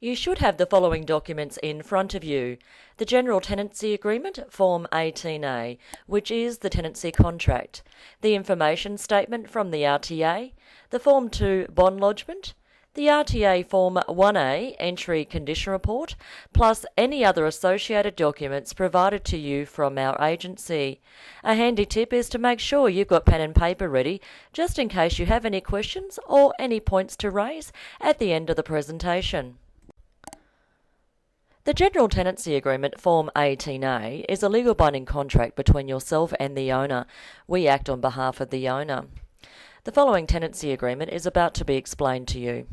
You should have the following documents in front of you. The General Tenancy Agreement, Form 18A, which is the tenancy contract. The information statement from the RTA. The Form 2 bond lodgement. The RTA Form 1A Entry Condition Report, plus any other associated documents provided to you from our agency. A handy tip is to make sure you've got pen and paper ready, just in case you have any questions or any points to raise at the end of the presentation. The General Tenancy Agreement Form 18A is a legal binding contract between yourself and the owner. We act on behalf of the owner. The following tenancy agreement is about to be explained to you.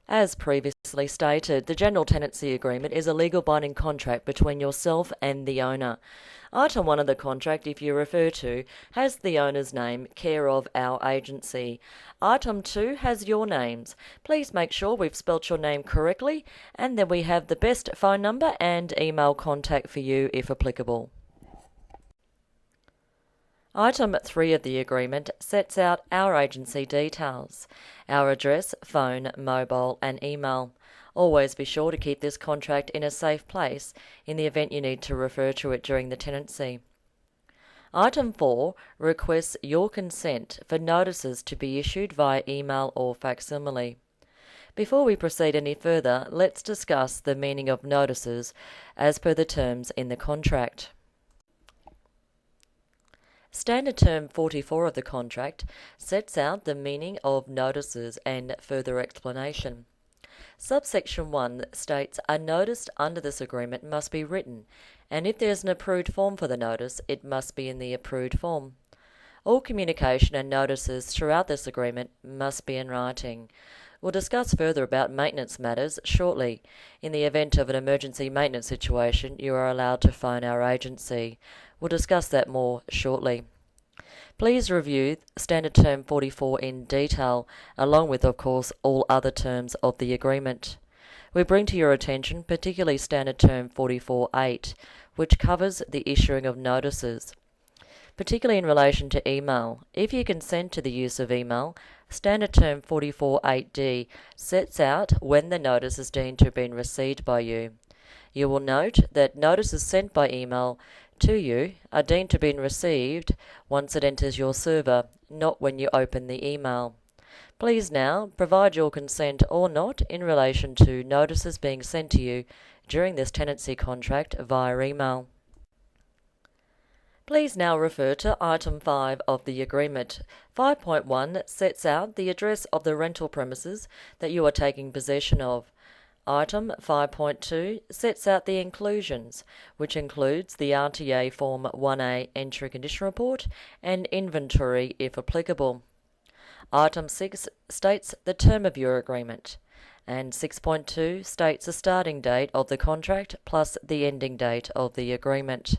As previously stated, the General Tenancy Agreement is a legal binding contract between yourself and the owner. Item 1 of the contract, if you refer to, has the owner's name, care of our agency. Item 2 has your names. Please make sure we've spelt your name correctly, and then we have the best phone number and email contact for you if applicable. Item 3 of the agreement sets out our agency details, our address, phone, mobile and email. Always be sure to keep this contract in a safe place in the event you need to refer to it during the tenancy. Item 4 requests your consent for notices to be issued via email or facsimile. Before we proceed any further, let's discuss the meaning of notices as per the terms in the contract. Standard Term 44 of the contract sets out the meaning of notices and further explanation. Subsection 1 states a notice under this agreement must be written, and if there is an approved form for the notice, it must be in the approved form. All communication and notices throughout this agreement must be in writing. We'll discuss further about maintenance matters shortly. In the event of an emergency maintenance situation, you are allowed to phone our agency. We'll discuss that more shortly. Please review Standard Term 44 in detail, along with, of course, all other terms of the agreement. We bring to your attention particularly Standard Term 44.8, which covers the issuing of notices, particularly in relation to email. If you consent to the use of email, Standard Term 44.8d sets out when the notice is deemed to have been received by you. You will note that notices sent by email to you are deemed to have been received once it enters your server, not when you open the email. Please now provide your consent or not in relation to notices being sent to you during this tenancy contract via email. Please now refer to Item 5 of the agreement. 5.1 sets out the address of the rental premises that you are taking possession of. Item 5.2 sets out the inclusions, which includes the RTA Form 1A Entry Condition Report and inventory if applicable. Item 6 states the term of your agreement, and 6.2 states the starting date of the contract plus the ending date of the agreement.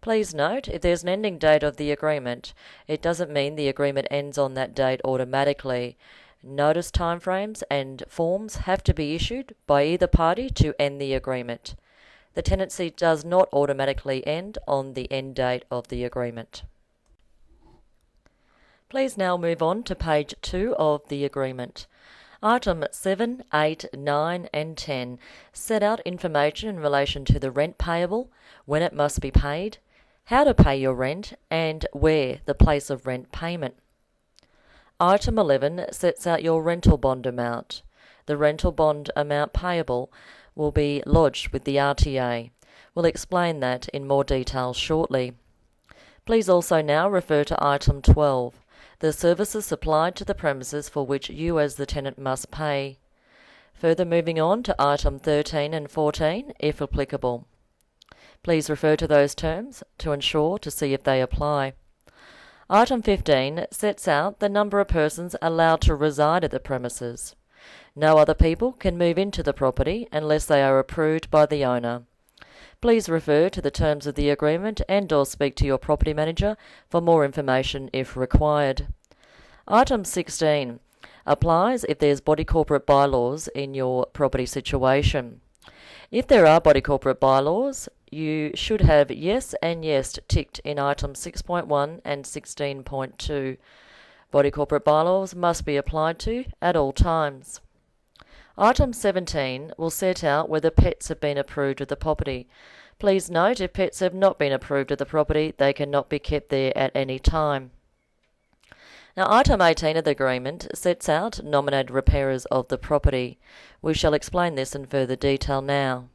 Please note, if there's an ending date of the agreement, it doesn't mean the agreement ends on that date automatically. Notice timeframes and forms have to be issued by either party to end the agreement. The tenancy does not automatically end on the end date of the agreement. Please now move on to page 2 of the agreement. Item 7, 8, 9 and 10 set out information in relation to the rent payable, when it must be paid, how to pay your rent, and where the place of rent payment. Item 11 sets out your rental bond amount. The rental bond amount payable will be lodged with the RTA. We'll explain that in more detail shortly. Please also now refer to Item 12, the services supplied to the premises for which you as the tenant must pay. Further moving on to Item 13 and 14, if applicable. Please refer to those terms to ensure to see if they apply. Item 15 sets out the number of persons allowed to reside at the premises. No other people can move into the property unless they are approved by the owner. Please refer to the terms of the agreement and/or speak to your property manager for more information if required. Item 16 applies if there's body corporate bylaws in your property situation. If there are body corporate bylaws, you should have yes and yes ticked in Item 6.1 and 16.2. Body corporate bylaws must be applied to at all times. Item 17 will set out whether pets have been approved of the property. Please note, if pets have not been approved of the property, they cannot be kept there at any time. Now, item 18 of the agreement sets out nominated repairers of the property. We shall explain this in further detail now.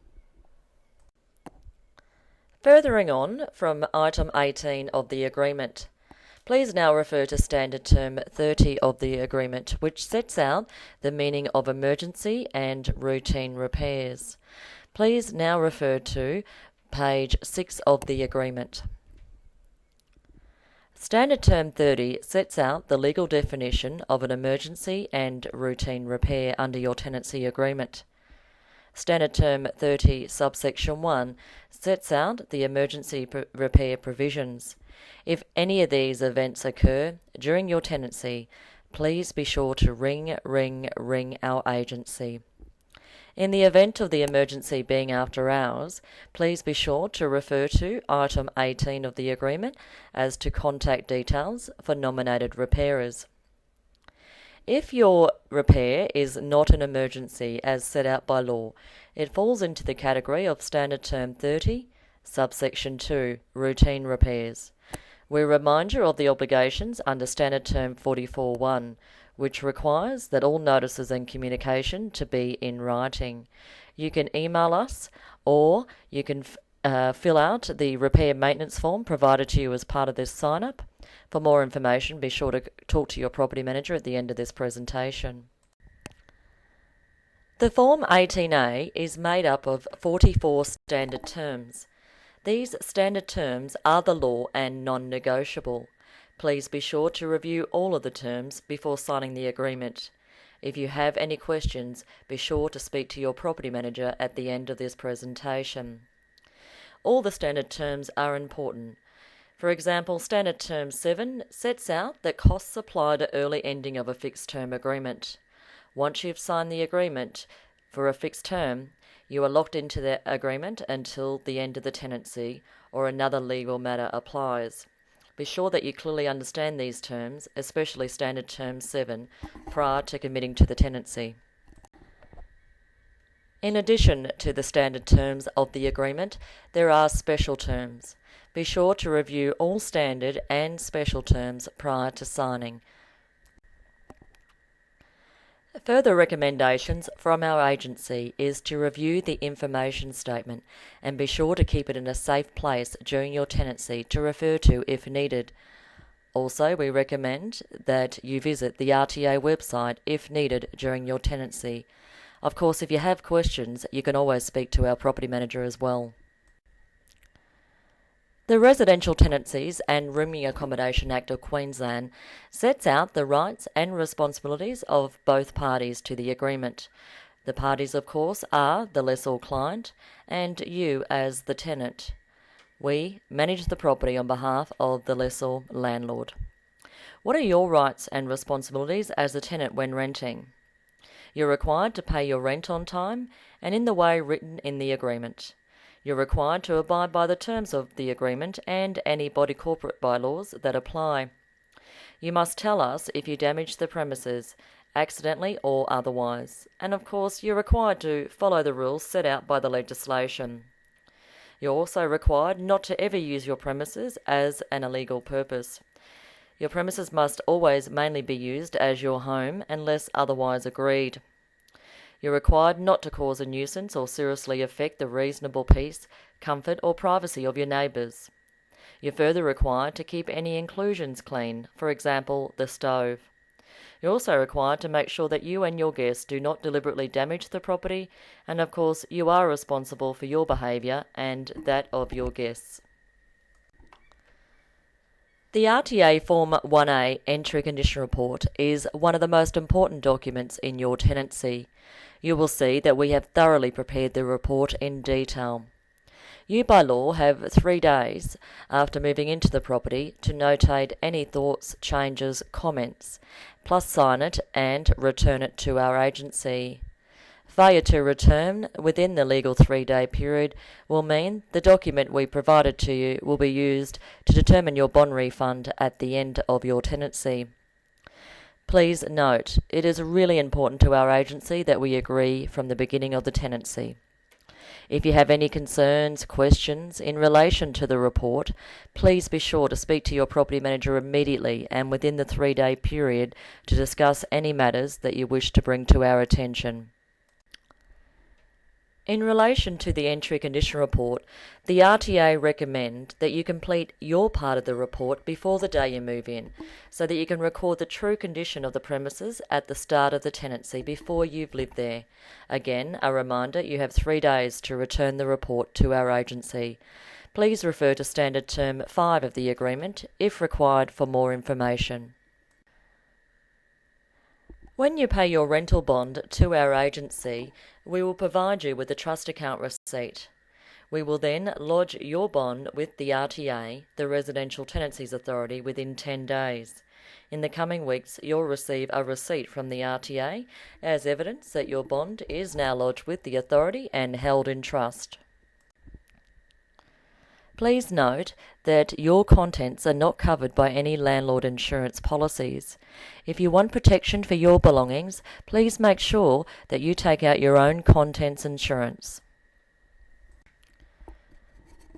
Furthering on from item 18 of the agreement, please now refer to standard term 30 of the agreement, which sets out the meaning of emergency and routine repairs. Please now refer to page 6 of the agreement. Standard term 30 sets out the legal definition of an emergency and routine repair under your tenancy agreement. Standard term 30 subsection 1 sets out the emergency repair provisions. If any of these events occur during your tenancy, please be sure to ring our agency. In the event of the emergency being after hours, please be sure to refer to item 18 of the agreement as to contact details for nominated repairers. If your repair is not an emergency as set out by law, it falls into the category of Standard Term 30, subsection 2, routine repairs. We remind you of the obligations under Standard Term 44.1, which requires that all notices and communication to be in writing. You can email us, or you can fill out the repair maintenance form provided to you as part of this sign-up. For more information, be sure to talk to your property manager at the end of this presentation. The Form 18A is made up of 44 standard terms. These standard terms are the law and non-negotiable. Please be sure to review all of the terms before signing the agreement. If you have any questions, be sure to speak to your property manager at the end of this presentation. All the standard terms are important. For example, Standard Term 7 sets out that costs apply to early ending of a fixed term agreement. Once you've signed the agreement for a fixed term, you are locked into the agreement until the end of the tenancy or another legal matter applies. Be sure that you clearly understand these terms, especially Standard Term 7, prior to committing to the tenancy. In addition to the standard terms of the agreement, there are special terms. Be sure to review all standard and special terms prior to signing. Further recommendations from our agency is to review the information statement and be sure to keep it in a safe place during your tenancy to refer to if needed. Also, we recommend that you visit the RTA website if needed during your tenancy. Of course, if you have questions, you can always speak to our property manager as well. The Residential Tenancies and Rooming Accommodation Act of Queensland sets out the rights and responsibilities of both parties to the agreement. The parties, of course, are the lessor client and you as the tenant. We manage the property on behalf of the lessor landlord. What are your rights and responsibilities as a tenant when renting? You're required to pay your rent on time and in the way written in the agreement. You're required to abide by the terms of the agreement and any body corporate bylaws that apply. You must tell us if you damage the premises, accidentally or otherwise. And of course, you're required to follow the rules set out by the legislation. You're also required not to ever use your premises as an illegal purpose. Your premises must always mainly be used as your home unless otherwise agreed. You're required not to cause a nuisance or seriously affect the reasonable peace, comfort or privacy of your neighbours. You're further required to keep any inclusions clean, for example, the stove. You're also required to make sure that you and your guests do not deliberately damage the property, and of course you are responsible for your behaviour and that of your guests. The RTA Form 1A Entry Condition Report is one of the most important documents in your tenancy. You will see that we have thoroughly prepared the report in detail. You by law have 3 days after moving into the property to notate any thoughts, changes, comments, plus sign it and return it to our agency. Failure to return within the legal 3-day period will mean the document we provided to you will be used to determine your bond refund at the end of your tenancy. Please note, it is really important to our agency that we agree from the beginning of the tenancy. If you have any concerns, questions in relation to the report, please be sure to speak to your property manager immediately and within the 3-day period to discuss any matters that you wish to bring to our attention. In relation to the entry condition report, the RTA recommend that you complete your part of the report before the day you move in, so that you can record the true condition of the premises at the start of the tenancy before you've lived there. Again, a reminder, you have 3 days to return the report to our agency. Please refer to Standard Term 5 of the agreement if required for more information. When you pay your rental bond to our agency, we will provide you with a trust account receipt. We will then lodge your bond with the RTA, the Residential Tenancies Authority, within 10 days. In the coming weeks, you'll receive a receipt from the RTA as evidence that your bond is now lodged with the authority and held in trust. Please note that your contents are not covered by any landlord insurance policies. If you want protection for your belongings, please make sure that you take out your own contents insurance.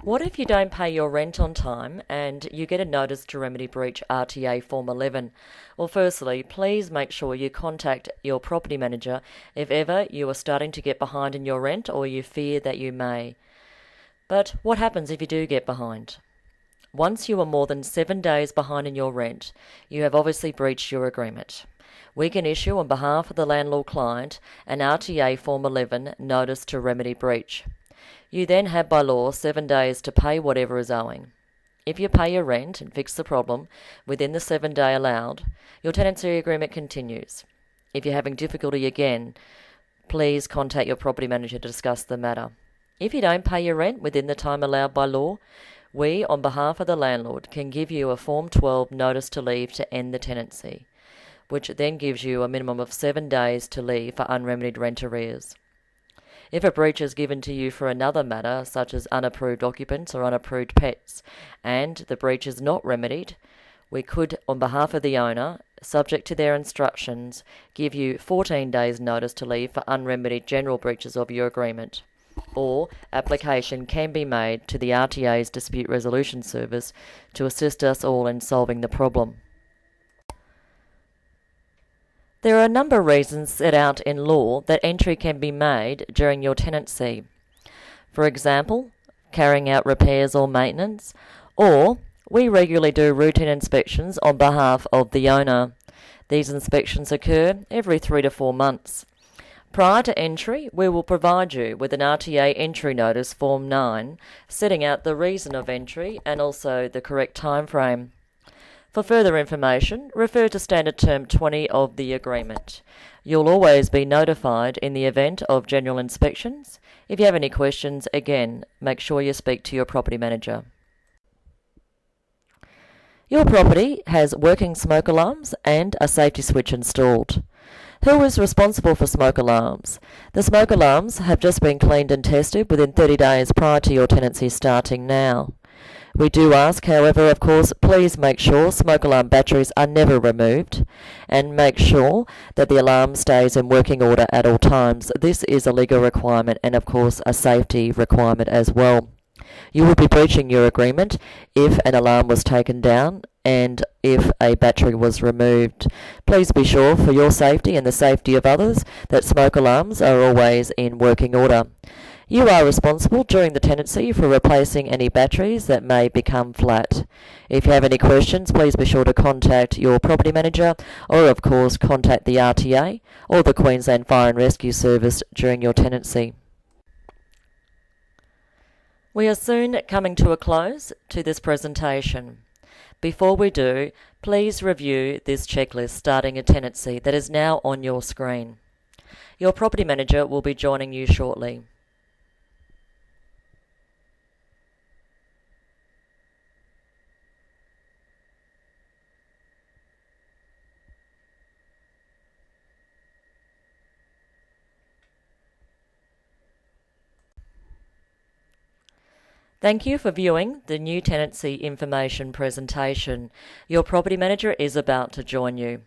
What if you don't pay your rent on time and you get a notice to remedy breach RTA Form 11? Well, firstly, please make sure you contact your property manager if ever you are starting to get behind in your rent or you fear that you may. But what happens if you do get behind? Once you are more than 7 days behind in your rent, you have obviously breached your agreement. We can issue on behalf of the landlord client an RTA Form 11 notice to remedy breach. You then have by law 7 days to pay whatever is owing. If you pay your rent and fix the problem within the 7-day allowed, your tenancy agreement continues. If you're having difficulty again, please contact your property manager to discuss the matter. If you don't pay your rent within the time allowed by law, we, on behalf of the landlord, can give you a Form 12 notice to leave to end the tenancy, which then gives you a minimum of 7 days to leave for unremedied rent arrears. If a breach is given to you for another matter, such as unapproved occupants or unapproved pets, and the breach is not remedied, we could, on behalf of the owner, subject to their instructions, give you 14 days notice to leave for unremedied general breaches of your agreement. Or application can be made to the RTA's Dispute Resolution Service to assist us all in solving the problem. There are a number of reasons set out in law that entry can be made during your tenancy. For example, carrying out repairs or maintenance, or we regularly do routine inspections on behalf of the owner. These inspections occur every 3 to 4 months. Prior to entry, we will provide you with an RTA entry notice Form 9, setting out the reason of entry and also the correct time frame. For further information, refer to Standard Term 20 of the agreement. You'll always be notified in the event of general inspections. If you have any questions, again, make sure you speak to your property manager. Your property has working smoke alarms and a safety switch installed. Who is responsible for smoke alarms? The smoke alarms have just been cleaned and tested within 30 days prior to your tenancy starting now. We do ask, however, of course, please make sure smoke alarm batteries are never removed and make sure that the alarm stays in working order at all times. This is a legal requirement and, of course, a safety requirement as well. You would be breaching your agreement if an alarm was taken down and if a battery was removed. Please be sure, for your safety and the safety of others, that smoke alarms are always in working order. You are responsible during the tenancy for replacing any batteries that may become flat. If you have any questions, please be sure to contact your property manager or, of course, contact the RTA or the Queensland Fire and Rescue Service during your tenancy. We are soon coming to a close to this presentation. Before we do, please review this checklist starting a tenancy that is now on your screen. Your property manager will be joining you shortly. Thank you for viewing the new tenancy information presentation. Your property manager is about to join you.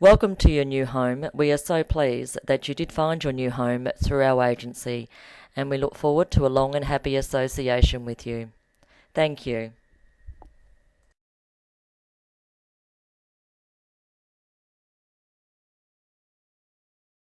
Welcome to your new home. We are so pleased that you did find your new home through our agency, and we look forward to a long and happy association with you. Thank you.